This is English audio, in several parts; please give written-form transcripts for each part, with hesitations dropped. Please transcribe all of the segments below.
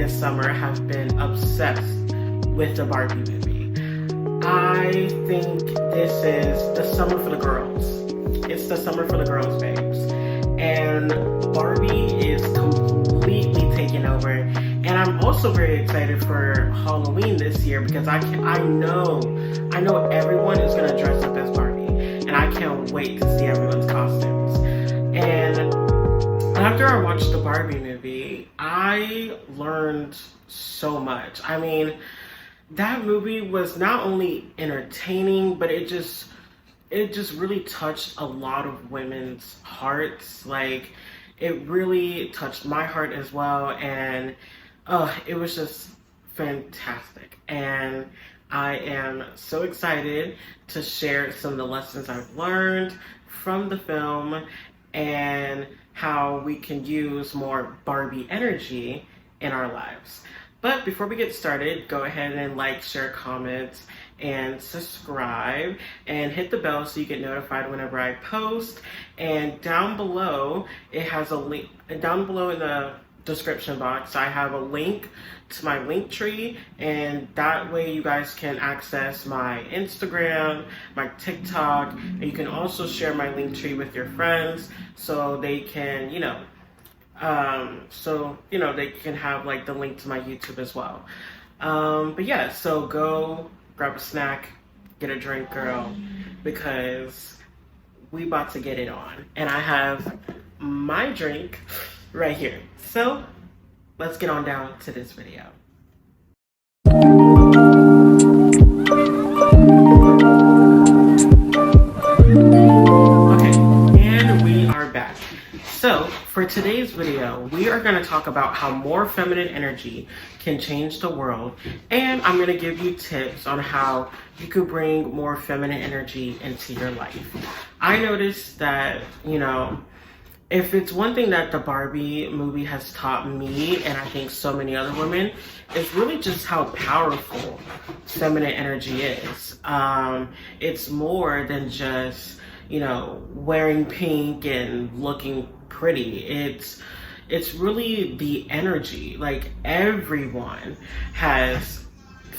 this summer have been obsessed with the Barbie movie. I think this is the summer for the girls. It's the summer for the girls, babes. And Barbie is completely taking over. And I'm also very excited for Halloween this year because I know everyone is gonna dress up as Barbie. And I can't wait to see everyone's costumes. And after I watched the Barbie movie, I learned so much. I mean, that movie was not only entertaining, but it just really touched a lot of women's hearts. Like, it really touched my heart as well, and it was just fantastic. And I am so excited to share some of the lessons I've learned from the film and how we can use more Barbie energy in our lives. But before we get started, go ahead and like, share, comment, and subscribe, and hit the bell so you get notified whenever I post. And down below, it has a link. Down below in the description box, I have a link to my link tree, and that way you guys can access my Instagram, my TikTok, and you can also share my link tree with your friends so they can, they can have like the link to my YouTube as well. But yeah, so go grab a snack, get a drink, girl, because we about to get it on. And I have my drink right here. So let's get on down to this video. Okay, and we are back. So for today's video, we are going to talk about how more feminine energy can change the world, and I'm going to give you tips on how you could bring more feminine energy into your life. I noticed that, if it's one thing that the Barbie movie has taught me, and I think so many other women, is really just how powerful feminine energy is. It's more than just, wearing pink and looking pretty. It's really the energy. Like, everyone has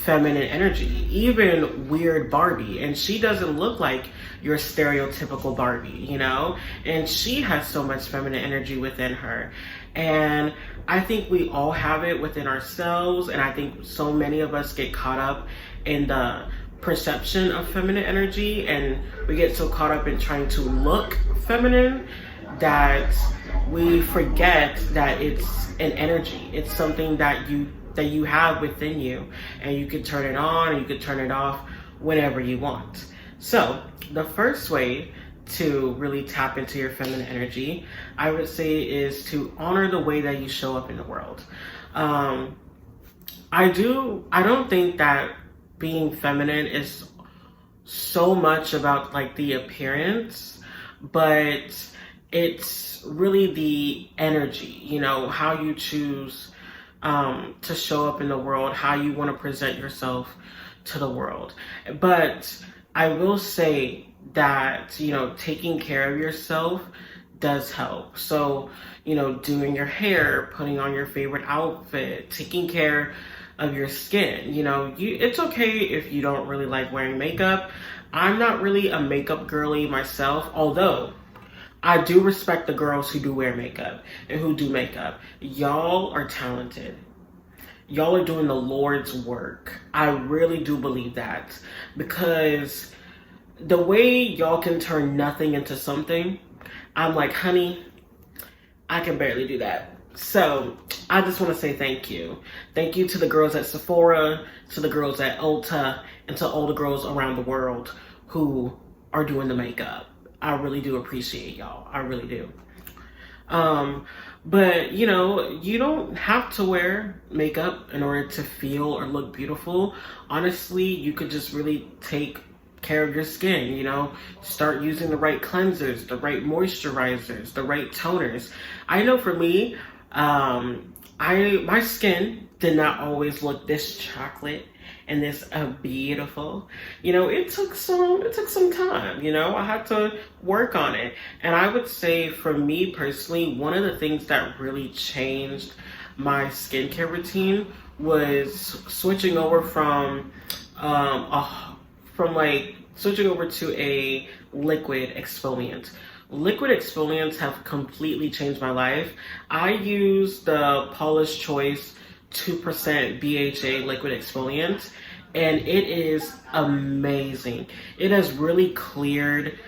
feminine energy, even weird Barbie, and she doesn't look like your stereotypical Barbie, and she has so much feminine energy within her. And I think we all have it within ourselves, and I think so many of us get caught up in the perception of feminine energy, and we get so caught up in trying to look feminine that we forget that it's an energy. It's something that you have within you, and you can turn it on and you can turn it off whenever you want. So the first way to really tap into your feminine energy, I would say, is to honor the way that you show up in the world. I don't think that being feminine is so much about like the appearance, but it's really the energy, how you choose to show up in the world, how you want to present yourself to the world. But I will say that, taking care of yourself does help. So, doing your hair, putting on your favorite outfit, taking care of your skin. It's okay if you don't really like wearing makeup. I'm not really a makeup girly myself, although I do respect the girls who do wear makeup and who do makeup. Y'all are talented. Y'all are doing the Lord's work. I really do believe that, because the way y'all can turn nothing into something, I'm like, honey, I can barely do that. So I just want to say thank you. Thank you to the girls at Sephora, to the girls at Ulta, and to all the girls around the world who are doing the makeup. I really do appreciate y'all. I really do. But you don't have to wear makeup in order to feel or look beautiful. Honestly, you could just really take care of your skin, start using the right cleansers, the right moisturizers, the right toners. I know for me, my skin did not always look this chocolate and this beautiful. It took some time. I had to work on it. And I would say, for me personally, one of the things that really changed my skincare routine was switching over from switching over to a liquid exfoliant. Liquid exfoliants have completely changed my life. I use the Paula's Choice 2% BHA liquid exfoliant, and it is amazing. It has really cleared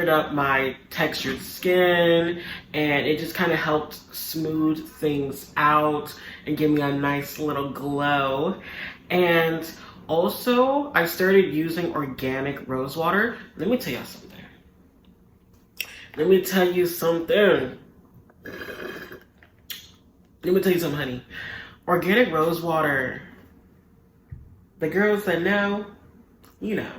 up my textured skin, and it just kind of helped smooth things out and give me a nice little glow. And also, I started using organic rose water. Let me tell you something. Let me tell you something, honey. Organic rose water. The girls that know, you know.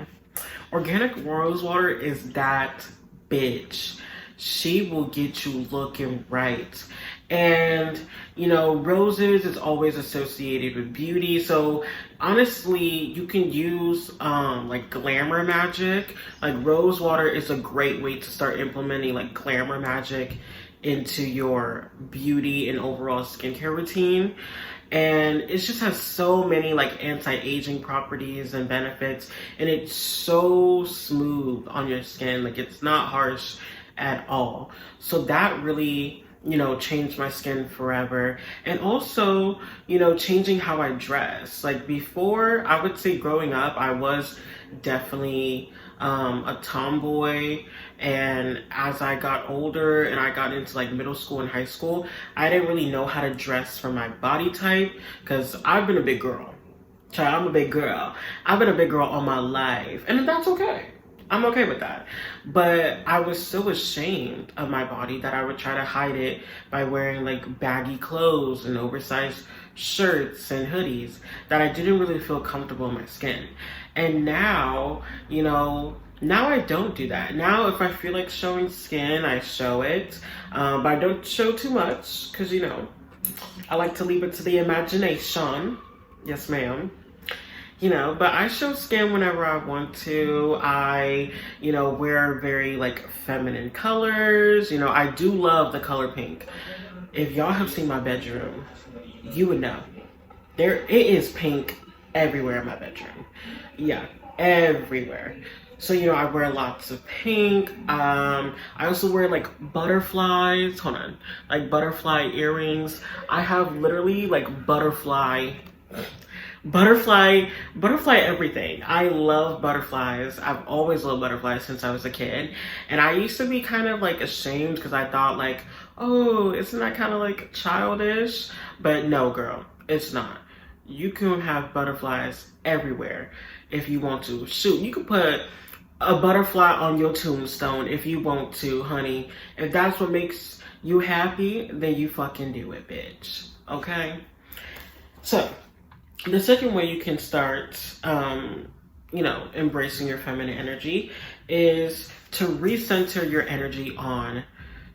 Organic rose water is that bitch. She will get you looking right. And, you know, roses is always associated with beauty. So honestly, you can use like glamour magic. Like rose water is a great way to start implementing like glamour magic into your beauty and overall skincare routine. And it just has so many like anti-aging properties and benefits, and it's so smooth on your skin. Like it's not harsh at all. So that really, you know, changed my skin forever. And also, you know, changing how I dress. Like before, I would say growing up, I was definitely a tomboy. And as I got older and I got into like middle school and high school, I didn't really know how to dress for my body type, because I've been a big girl. Child, I'm a big girl. I've been a big girl all my life, and that's okay. I'm okay with that. But I was so ashamed of my body that I would try to hide it by wearing like baggy clothes and oversized shirts and hoodies that I didn't really feel comfortable in my skin. And now, you know, now I don't do that. Now if I feel like showing skin, I show it. But I don't show too much because, you know, I like to leave it to the imagination. Yes, ma'am. You know, but I show skin whenever I want to. I, you know, wear very like feminine colors. You know, I do love the color pink. If y'all have seen my bedroom, you would know. It is pink everywhere in my bedroom. Yeah, everywhere. So, you know, I wear lots of pink. I also wear like butterflies. Hold on. Like butterfly earrings. I have literally like butterfly everything. I love butterflies. I've always loved butterflies since I was a kid. And I used to be kind of like ashamed because I thought like, oh, isn't that kind of like childish? But no, girl, it's not. You can have butterflies everywhere if you want to. Shoot, you can put a butterfly on your tombstone if you want to, honey. If that's what makes you happy, then you fucking do it, bitch. Okay? So, the second way you can start, you know, embracing your feminine energy is to recenter your energy on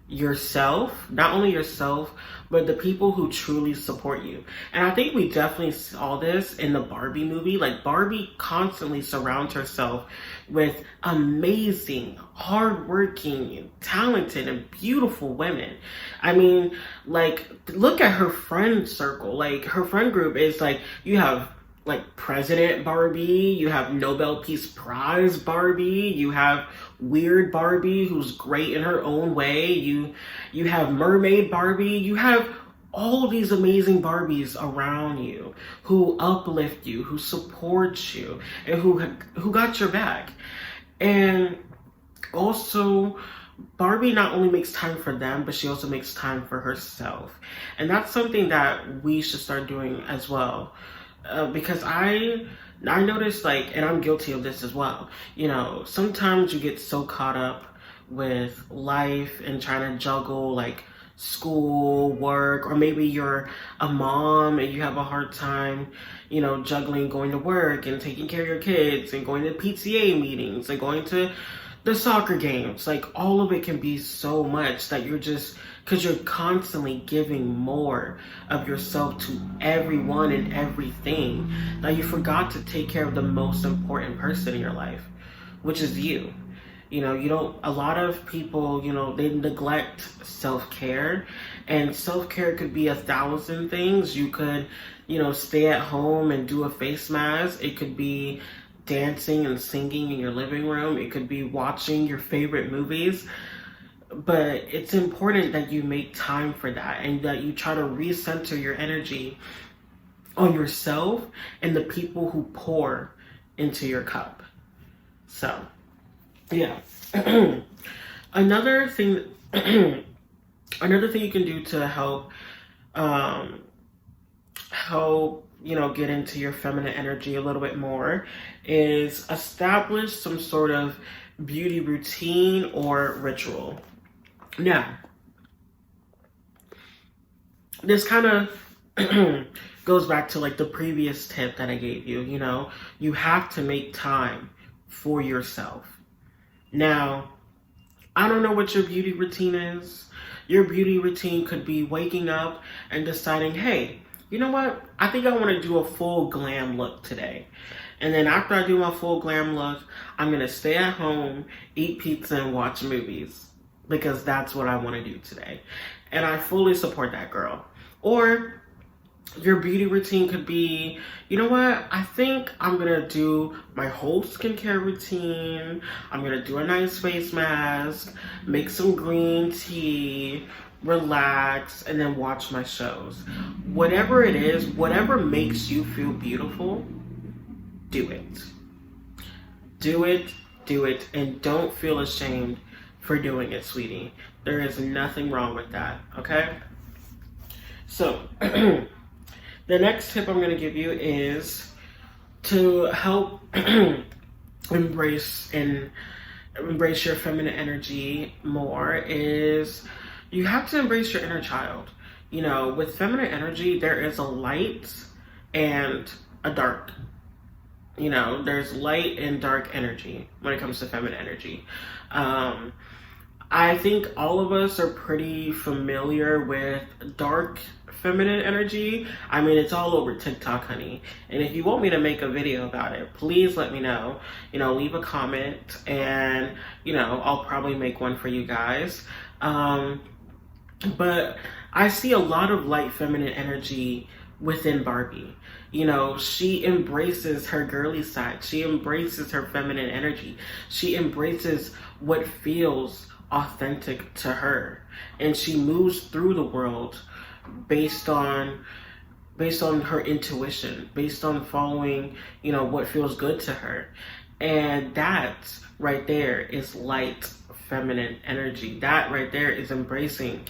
yourself. Not only yourself, but the people who truly support you. And I think we definitely saw this in the Barbie movie. Like Barbie constantly surrounds herself with amazing, hardworking, talented, and beautiful women. I mean, like, look at her friend circle. Like, her friend group is like, you have like President Barbie, you have Nobel Peace Prize Barbie, you have Weird Barbie, who's great in her own way, you have Mermaid Barbie, you have all these amazing Barbies around you who uplift you, who support you, and who got your back. And also, Barbie not only makes time for them, but she also makes time for herself. And that's something that we should start doing as well. Because I noticed, like, and I'm guilty of this as well, you know, sometimes you get so caught up with life and trying to juggle like school, work, or maybe you're a mom and you have a hard time, you know, juggling going to work and taking care of your kids and going to PTA meetings and going to the soccer games. Like, all of it can be so much that you're just, because you're constantly giving more of yourself to everyone and everything, that you forgot to take care of the most important person in your life, which is you. A lot of people, they neglect self-care, and self-care could be 1,000 things. You could, stay at home and do a face mask. It could be dancing and singing in your living room. It could be watching your favorite movies. But it's important that you make time for that and that you try to recenter your energy on yourself and the people who pour into your cup. So, yeah. Another thing you can do to help get into your feminine energy a little bit more is establish some sort of beauty routine or ritual. Now, this kind of goes back to like the previous tip that I gave you. You have to make time for yourself. Now, I don't know what your beauty routine is. Your beauty routine could be waking up and deciding, hey, you know what? I think I want to do a full glam look today. And then after I do my full glam look, I'm going to stay at home, eat pizza, and watch movies. Because that's what I want to do today. And I fully support that, girl. Or your beauty routine could be, you know what? I think I'm going to do my whole skincare routine. I'm going to do a nice face mask, make some green tea, relax, and then watch my shows. Whatever it is, whatever makes you feel beautiful, do it. Do it, and don't feel ashamed for doing it, sweetie. There is nothing wrong with that, okay? So, the next tip I'm going to give you is to help embrace your feminine energy more is you have to embrace your inner child. With feminine energy, there is a light and a dark. There's light and dark energy when it comes to feminine energy. I think all of us are pretty familiar with dark feminine energy. I mean, it's all over TikTok, honey. And if you want me to make a video about it, please let me know. Leave a comment and, I'll probably make one for you guys. But I see a lot of light feminine energy within Barbie. She embraces her girly side. She embraces her feminine energy. She embraces what feels authentic to her, and she moves through the world based on her intuition, based on following what feels good to her. And that right there is light feminine energy. That right there is embracing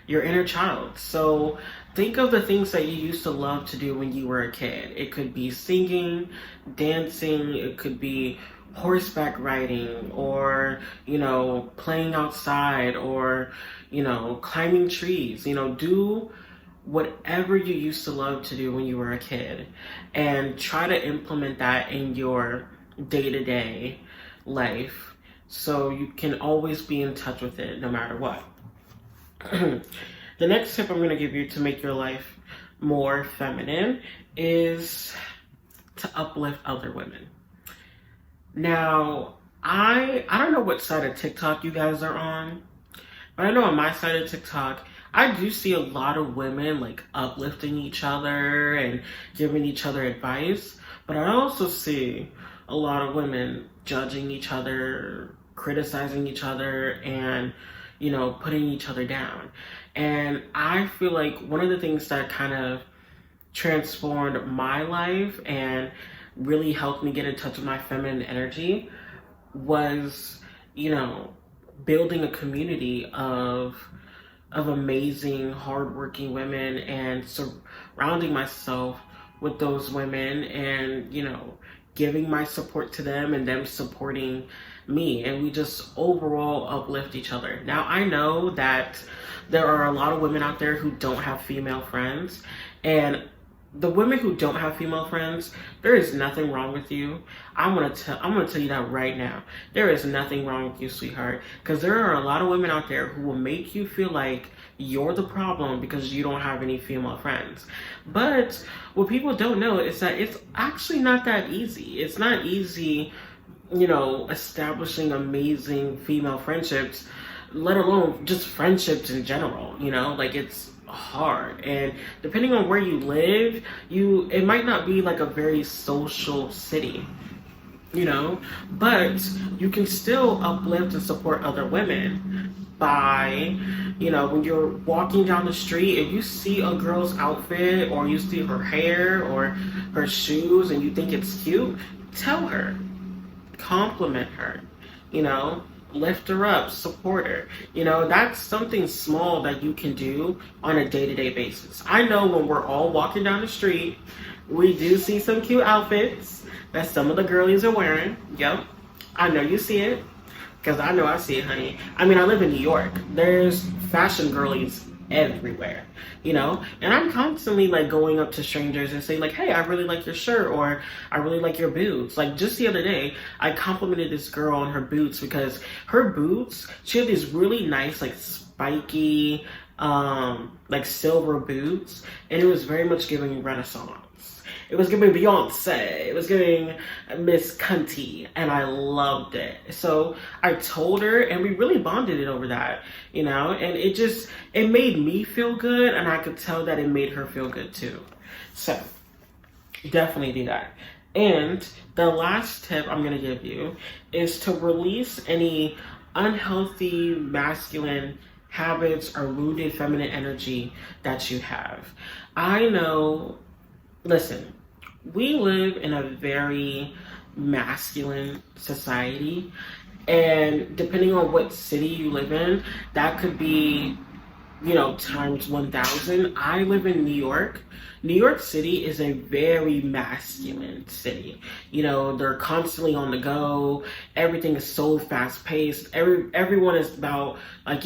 your inner child. So think of the things that you used to love to do when you were a kid. It could be singing, dancing, it could be horseback riding, or playing outside, or climbing trees. Do whatever you used to love to do when you were a kid, and try to implement that in your day-to-day life so you can always be in touch with it no matter what. The next tip I'm going to give you to make your life more feminine is to uplift other women. Now, I don't know what side of TikTok you guys are on, but I know on my side of TikTok, I do see a lot of women like uplifting each other and giving each other advice, but I also see a lot of women judging each other, criticizing each other, and putting each other down. And I feel like one of the things that kind of transformed my life and really helped me get in touch with my feminine energy was, building a community of amazing, hardworking women, and surrounding myself with those women, and, giving my support to them and them supporting me, and we just overall uplift each other. Now, I know that there are a lot of women out there who don't have female friends, and the women who don't have female friends, there is nothing wrong with you. I'm gonna tell you that right now. There is nothing wrong with you, sweetheart, because there are a lot of women out there who will make you feel like you're the problem because you don't have any female friends. But what people don't know is that it's actually not that easy. It's not easy establishing amazing female friendships, let alone just friendships in general. Like, it's hard. And depending on where you live, it might not be like a very social city, but you can still uplift and support other women by, when you're walking down the street and you see a girl's outfit, or you see her hair or her shoes and you think it's cute, tell her, compliment her, lift her up, support her. That's something small that you can do on a day-to-day basis. I know when we're all walking down the street, we do see some cute outfits that some of the girlies are wearing. Yep, I know you see it, because I know I see it, honey. I mean, I live in New York. There's fashion girlies everywhere, and I'm constantly like going up to strangers and saying like, hey, I really like your shirt, or I really like your boots. Like, just the other day, I complimented this girl on her boots, because her boots, she had these really nice, like, spiky, like silver boots, and it was very much giving Renaissance. It was giving Beyonce. It was giving Miss Cunty, and I loved it. So I told her, and we really bonded it over that, and it made me feel good, and I could tell that it made her feel good too. So definitely do that. And the last tip I'm going to give you is to release any unhealthy masculine habits or wounded feminine energy that you have. Listen, we live in a very masculine society, and depending on what city you live in, that could be, times 1,000. I live in New York. New York City is a very masculine city. They're constantly on the go. Everything is so fast paced. Everyone is about, like,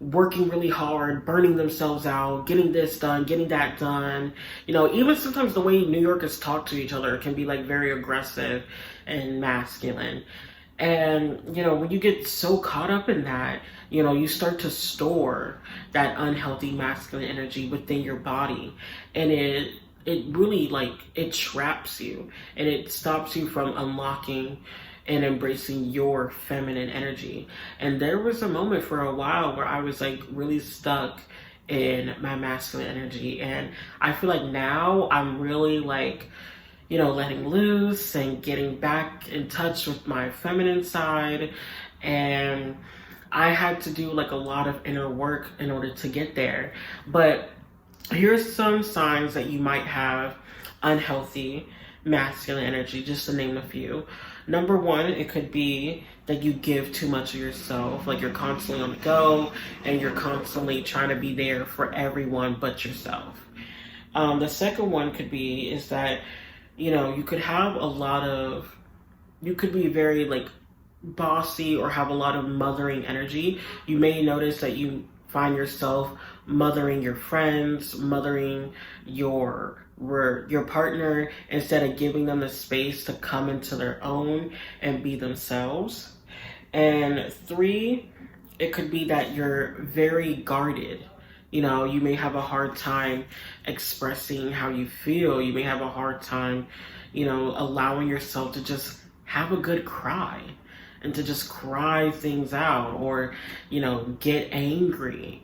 working really hard, burning themselves out, getting this done, getting that done. Even sometimes the way New Yorkers talk to each other can be like very aggressive and masculine. And, when you get so caught up in that, you start to store that unhealthy masculine energy within your body. And it really, like, it traps you, and it stops you from unlocking and embracing your feminine energy. And there was a moment for a while where I was like really stuck in my masculine energy. And I feel like now I'm really like, letting loose and getting back in touch with my feminine side. And I had to do like a lot of inner work in order to get there. But here's some signs that you might have unhealthy masculine energy, just to name a few. Number one, it could be that you give too much of yourself, like you're constantly on the go and you're constantly trying to be there for everyone but yourself. The second one could be is that, you could have you could be very like bossy or have a lot of mothering energy. You may notice that you find yourself mothering your friends, mothering your partner, instead of giving them the space to come into their own and be themselves. And three, it could be that you're very guarded. You may have a hard time expressing how you feel. You may have a hard time, allowing yourself to just have a good cry and to just cry things out, or, get angry,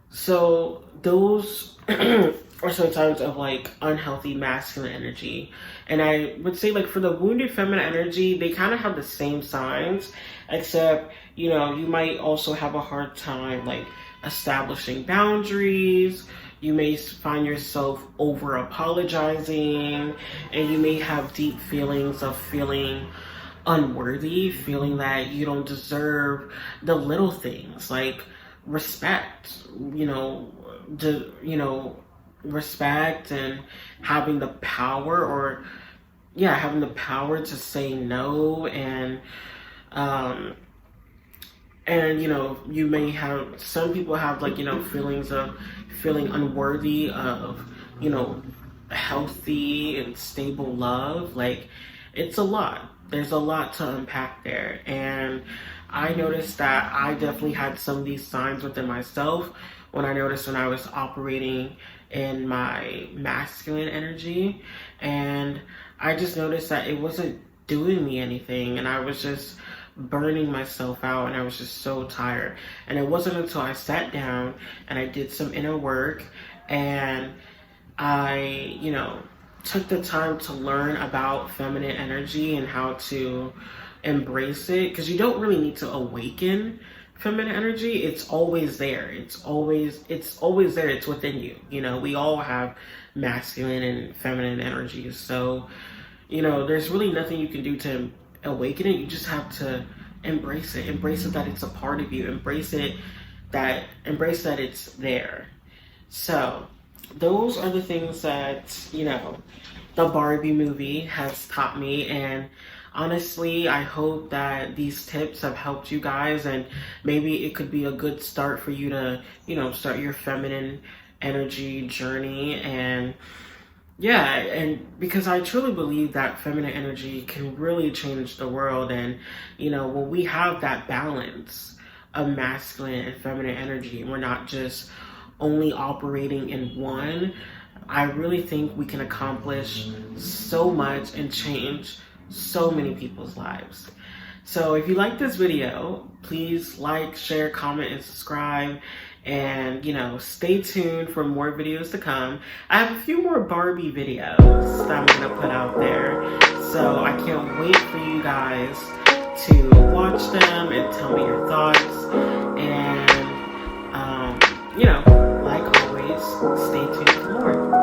So those are some signs of like unhealthy masculine energy. And I would say, like, for the wounded feminine energy, they kind of have the same signs, except, you might also have a hard time like establishing boundaries. You may find yourself over apologizing, and you may have deep feelings of feeling unworthy, feeling that you don't deserve the little things like respect, respect and having the power, or having the power to say no. And you may have, some people have like, feelings of feeling unworthy of, healthy and stable love. Like, it's a lot. There's a lot to unpack there. And I noticed that I definitely had some of these signs within myself when I was operating in my masculine energy. And I just noticed that it wasn't doing me anything, and I was just burning myself out, and I was just so tired. And it wasn't until I sat down and I did some inner work, and I, took the time to learn about feminine energy and how to embrace it, because you don't really need to awaken feminine energy. It's always there. It's always there. It's within you. We all have masculine and feminine energies. So, there's really nothing you can do to awaken it. You just have to embrace it. Embrace it that it's a part of you. Embrace that it's there. So, those are the things that, the Barbie movie has taught me. And honestly, I hope that these tips have helped you guys, and maybe it could be a good start for you to, start your feminine energy journey. And yeah, and because I truly believe that feminine energy can really change the world. And, when we have that balance of masculine and feminine energy, we're not just only operating in one, I really think we can accomplish so much and change so many people's lives. So if you like this video, please like, share, comment, and subscribe. And, stay tuned for more videos to come. I have a few more Barbie videos that I'm going to put out there. So I can't wait for you guys to watch them and tell me your thoughts. And, like always, stay tuned for more.